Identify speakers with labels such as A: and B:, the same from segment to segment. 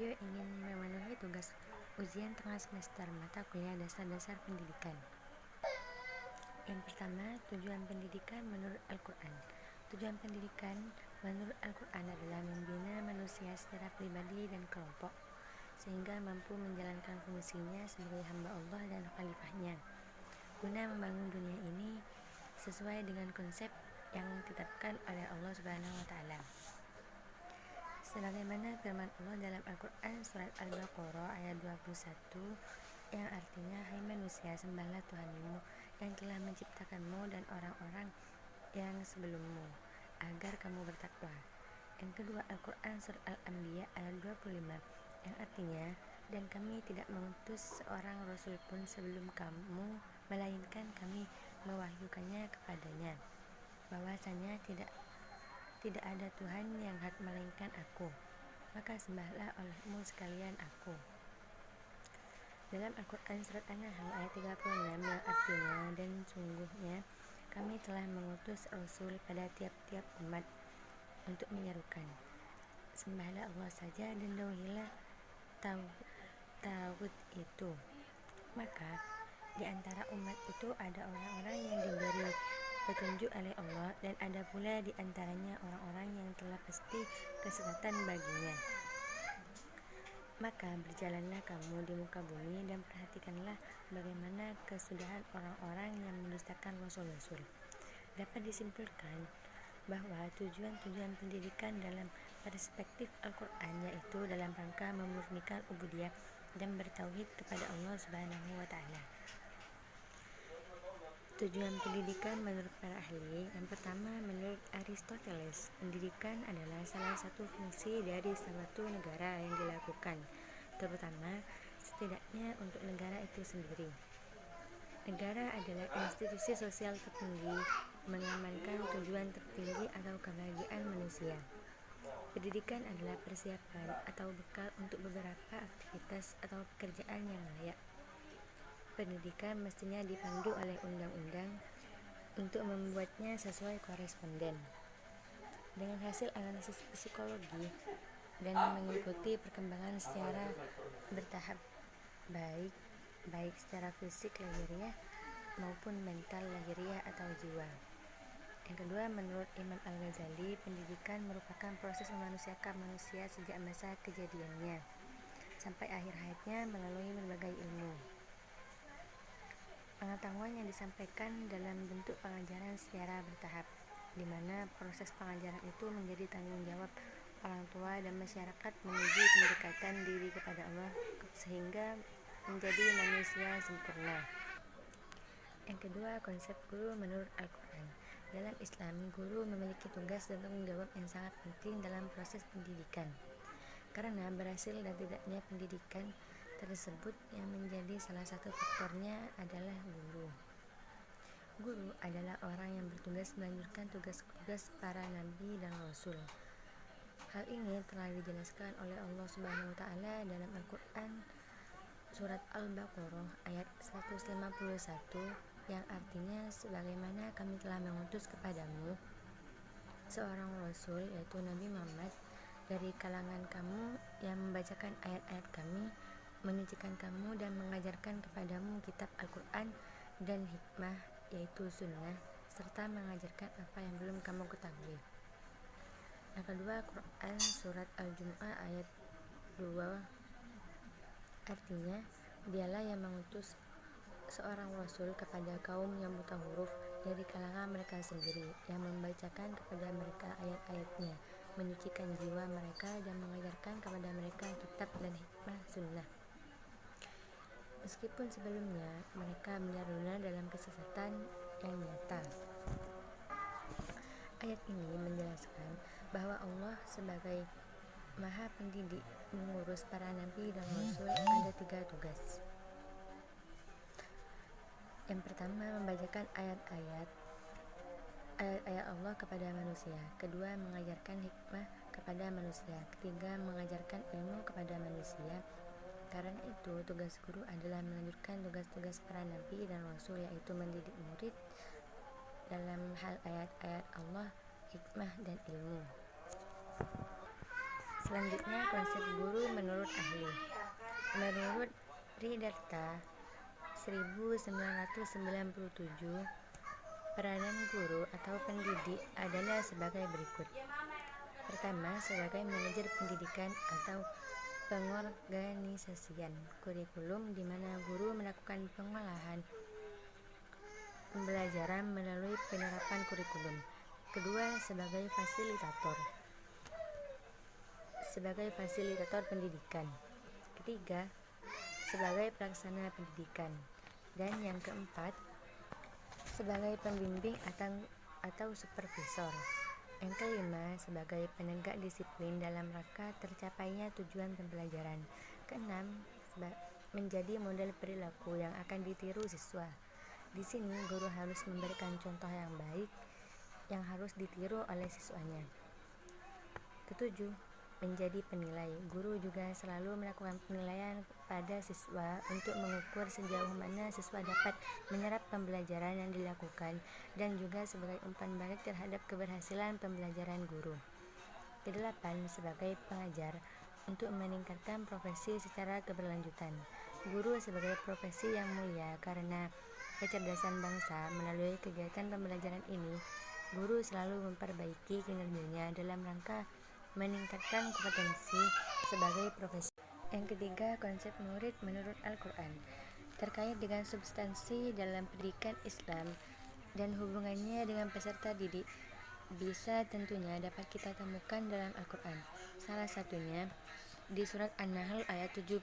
A: video ingin memenuhi tugas ujian tengah semester mata kuliah dasar-dasar pendidikan. Yang pertama, tujuan pendidikan menurut Al-Quran. Tujuan pendidikan menurut Al-Quran adalah membina manusia secara pribadi dan kelompok, sehingga mampu menjalankan fungsinya sebagai hamba Allah dan khalifahnya, guna membangun dunia ini sesuai dengan konsep yang ditetapkan oleh Allah Subhanahu wa Ta'ala. Sebagaimana firman Allah dalam Al-Quran surat Al-Baqarah ayat 21 yang artinya, hai manusia, sembahlah Tuhanmu yang telah menciptakanmu dan orang-orang yang sebelummu agar kamu bertakwa. Yang kedua, Al-Quran surat Al-Anbiya ayat 25 yang artinya, dan kami tidak mengutus seorang rasul pun sebelum kamu, melainkan kami mewahyukannya kepadanya bahwasanya tidak ada Tuhan yang hak melainkan aku, maka sembahlah olehmu sekalian aku. Dalam Al-Quran surat An-Nahl ayat 36 yang artinya, dan sungguhnya kami telah mengutus Rasul pada tiap-tiap umat untuk menyerukan, sembahlah Allah saja dan jauhilah tauhid itu. Maka di antara umat itu ada orang-orang yang diberi petunjuk oleh Allah, dan ada pula di antaranya orang-orang yang telah pasti kesesatan baginya. Maka berjalanlah kamu di muka bumi dan perhatikanlah bagaimana kesudahan orang-orang yang mendustakan rasul-rasul. Dapat disimpulkan bahwa tujuan-tujuan pendidikan dalam perspektif Al-Quran yaitu dalam rangka memurnikan ubudiyah dan bertauhid kepada Allah Subhanahu wa Ta'ala. Tujuan pendidikan menurut para ahli. Yang pertama, menurut Aristoteles, pendidikan adalah salah satu fungsi dari suatu negara yang dilakukan, terutama setidaknya untuk negara itu sendiri. Negara adalah institusi sosial tertinggi, mengamankan tujuan tertinggi atau kebahagiaan manusia. Pendidikan adalah persiapan atau bekal untuk beberapa aktivitas atau pekerjaan yang layak. Pendidikan mestinya dipandu oleh undang-undang untuk membuatnya sesuai koresponden dengan hasil analisis psikologi dan mengikuti perkembangan secara bertahap, baik secara fisik lahiriah maupun mental lahiriah atau jiwa. Yang kedua, menurut Imam Al-Ghazali, pendidikan merupakan proses memanusiakan manusia sejak masa kejadiannya sampai akhir hayatnya melalui berbagai ilmu. Pengetahuan yang disampaikan dalam bentuk pengajaran secara bertahap, di mana proses pengajaran itu menjadi tanggung jawab orang tua dan masyarakat menuju pendekatan diri kepada Allah sehingga menjadi manusia sempurna. Yang kedua, konsep guru menurut Al-Quran. Dalam Islam, guru memiliki tugas dan tanggung jawab yang sangat penting dalam proses pendidikan, karena berhasil dan tidaknya pendidikan tersebut yang menjadi salah satu faktornya adalah guru. Guru adalah orang yang bertugas melanjutkan tugas-tugas para nabi dan rasul. Hal ini telah dijelaskan oleh Allah Subhanahu wa Ta'ala dalam Al-Quran surat Al-Baqarah ayat 151 yang artinya, sebagaimana kami telah mengutus kepadamu seorang rasul yaitu Nabi Muhammad dari kalangan kamu yang membacakan ayat-ayat kami, menyucikan kamu dan mengajarkan kepadamu kitab Al-Quran dan hikmah yaitu sunnah, serta mengajarkan apa yang belum kamu ketahui. Yang kedua, Quran surat Al-Jumu'ah ayat 2 artinya, dialah yang mengutus seorang rasul kepada kaum yang buta huruf dari kalangan mereka sendiri, yang membacakan kepada mereka ayat-ayatnya, menyucikan jiwa mereka dan mengajarkan kepada mereka kitab dan hikmah sunnah. Meskipun sebelumnya mereka benar-benar dalam kesesatan yang nyata. Ayat ini menjelaskan bahwa Allah sebagai Maha Pendidik mengurus para nabi dan rasul ada 3 tugas. Yang pertama, membacakan ayat-ayat Allah kepada manusia. Kedua, mengajarkan hikmah kepada manusia. Ketiga, mengajarkan ilmu kepada manusia. Karena itu, tugas guru adalah melanjutkan tugas-tugas para nabi dan rasul, yaitu mendidik murid dalam hal ayat-ayat Allah, hikmah dan ilmu. Selanjutnya, konsep guru menurut ahli. Menurut Ridharta 1997, peranan guru atau pendidik adalah sebagai berikut. Pertama, sebagai manajer pendidikan atau pengorganisasian kurikulum, di mana guru melakukan pengolahan pembelajaran melalui penerapan kurikulum. Kedua, sebagai fasilitator pendidikan. Ketiga, sebagai pelaksana pendidikan. Dan yang keempat, sebagai pembimbing atau supervisor. Yang kelima, sebagai penegak disiplin dalam rangka tercapainya tujuan pembelajaran. Keenam, menjadi model perilaku yang akan ditiru siswa. Di sini, guru harus memberikan contoh yang baik yang harus ditiru oleh siswanya. Ketujuh, menjadi penilai. Guru juga selalu melakukan penilaian pada siswa untuk mengukur sejauh mana siswa dapat menyerap pembelajaran yang dilakukan dan juga sebagai umpan balik terhadap keberhasilan pembelajaran guru. Kedelapan, sebagai pengajar untuk meningkatkan profesi secara keberlanjutan. Guru sebagai profesi yang mulia karena kecerdasan bangsa. Melalui kegiatan pembelajaran ini, guru selalu memperbaiki kinerjanya dalam rangka meningkatkan kompetensi sebagai profesi. Yang ketiga, konsep murid menurut Al-Quran. Terkait dengan substansi dalam pendidikan Islam dan hubungannya dengan peserta didik, bisa tentunya dapat kita temukan dalam Al-Quran. Salah satunya di surat An-Nahl ayat 78,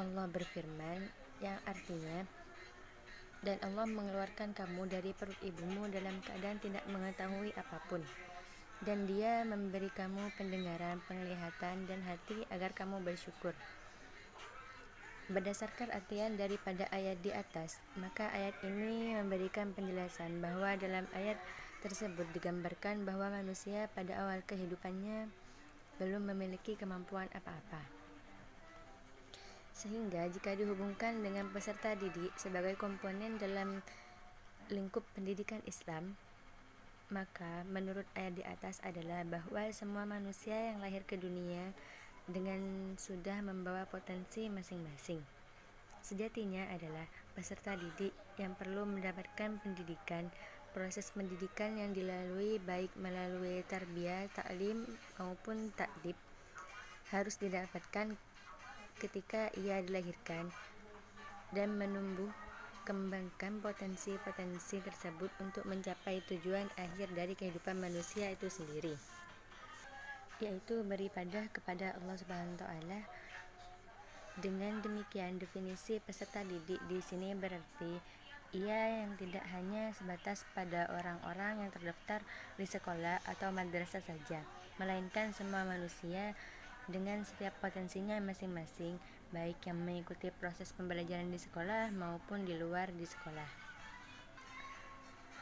A: Allah berfirman yang artinya, dan Allah mengeluarkan kamu dari perut ibumu dalam keadaan tidak mengetahui apapun, dan Dia memberi kamu pendengaran, penglihatan, dan hati agar kamu bersyukur. Berdasarkan artian daripada ayat di atas, maka ayat ini memberikan penjelasan bahwa dalam ayat tersebut digambarkan bahwa manusia pada awal kehidupannya belum memiliki kemampuan apa-apa. Sehingga jika dihubungkan dengan peserta didik sebagai komponen dalam lingkup pendidikan Islam, maka menurut ayat di atas adalah bahwa semua manusia yang lahir ke dunia dengan sudah membawa potensi masing-masing. Sejatinya adalah peserta didik yang perlu mendapatkan pendidikan. Proses pendidikan yang dilalui baik melalui tarbiyah, taklim maupun ta'dib harus didapatkan ketika ia dilahirkan dan menumbuh kembangkan potensi-potensi tersebut untuk mencapai tujuan akhir dari kehidupan manusia itu sendiri, yaitu beribadah kepada Allah Subhanahu wa taala. Dengan demikian, definisi peserta didik di sini berarti ia yang tidak hanya sebatas pada orang-orang yang terdaftar di sekolah atau madrasah saja, melainkan semua manusia dengan setiap potensinya masing-masing, baik yang mengikuti proses pembelajaran di sekolah maupun di luar di sekolah.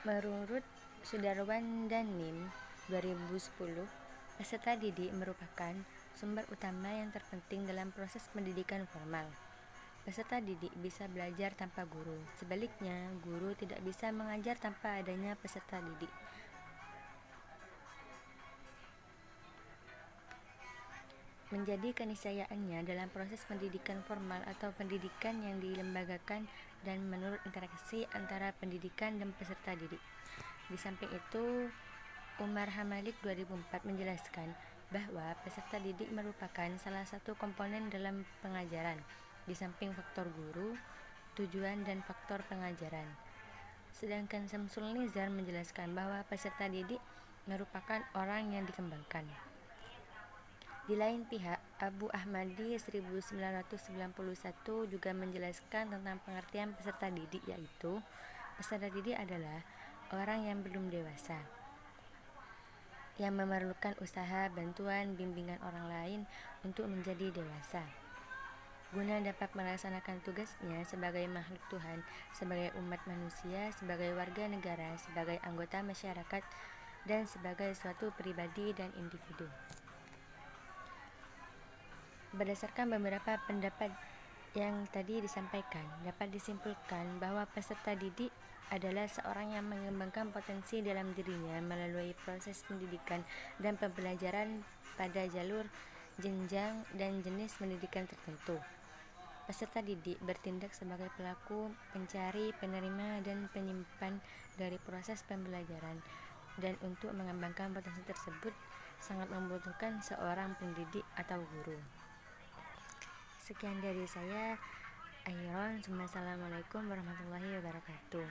A: Menurut Sudarwan dan Nim 2010, peserta didik merupakan sumber utama yang terpenting dalam proses pendidikan formal. Peserta didik bisa belajar tanpa guru. Sebaliknya, guru tidak bisa mengajar tanpa adanya peserta didik. Menjadi keniscayaannya dalam proses pendidikan formal atau pendidikan yang dilembagakan dan menurut interaksi antara pendidikan dan peserta didik. Di samping itu, Umar Hamalik 2004 menjelaskan bahwa peserta didik merupakan salah satu komponen dalam pengajaran, di samping faktor guru, tujuan, dan faktor pengajaran. Sedangkan Samsul Nizar menjelaskan bahwa peserta didik merupakan orang yang dikembangkan. Di lain pihak, Abu Ahmadi 1991 juga menjelaskan tentang pengertian peserta didik, yaitu peserta didik adalah orang yang belum dewasa, yang memerlukan usaha, bantuan, bimbingan orang lain untuk menjadi dewasa, guna dapat melaksanakan tugasnya sebagai makhluk Tuhan, sebagai umat manusia, sebagai warga negara, sebagai anggota masyarakat, dan sebagai suatu pribadi dan individu. Berdasarkan beberapa pendapat yang tadi disampaikan, dapat disimpulkan bahwa peserta didik adalah seorang yang mengembangkan potensi dalam dirinya melalui proses pendidikan dan pembelajaran pada jalur, jenjang, dan jenis pendidikan tertentu. Peserta didik bertindak sebagai pelaku, pencari, penerima, dan penyimpan dari proses pembelajaran, dan untuk mengembangkan potensi tersebut sangat membutuhkan seorang pendidik atau guru. Sekian dari saya, Airon. Assalamualaikum warahmatullahi wabarakatuh.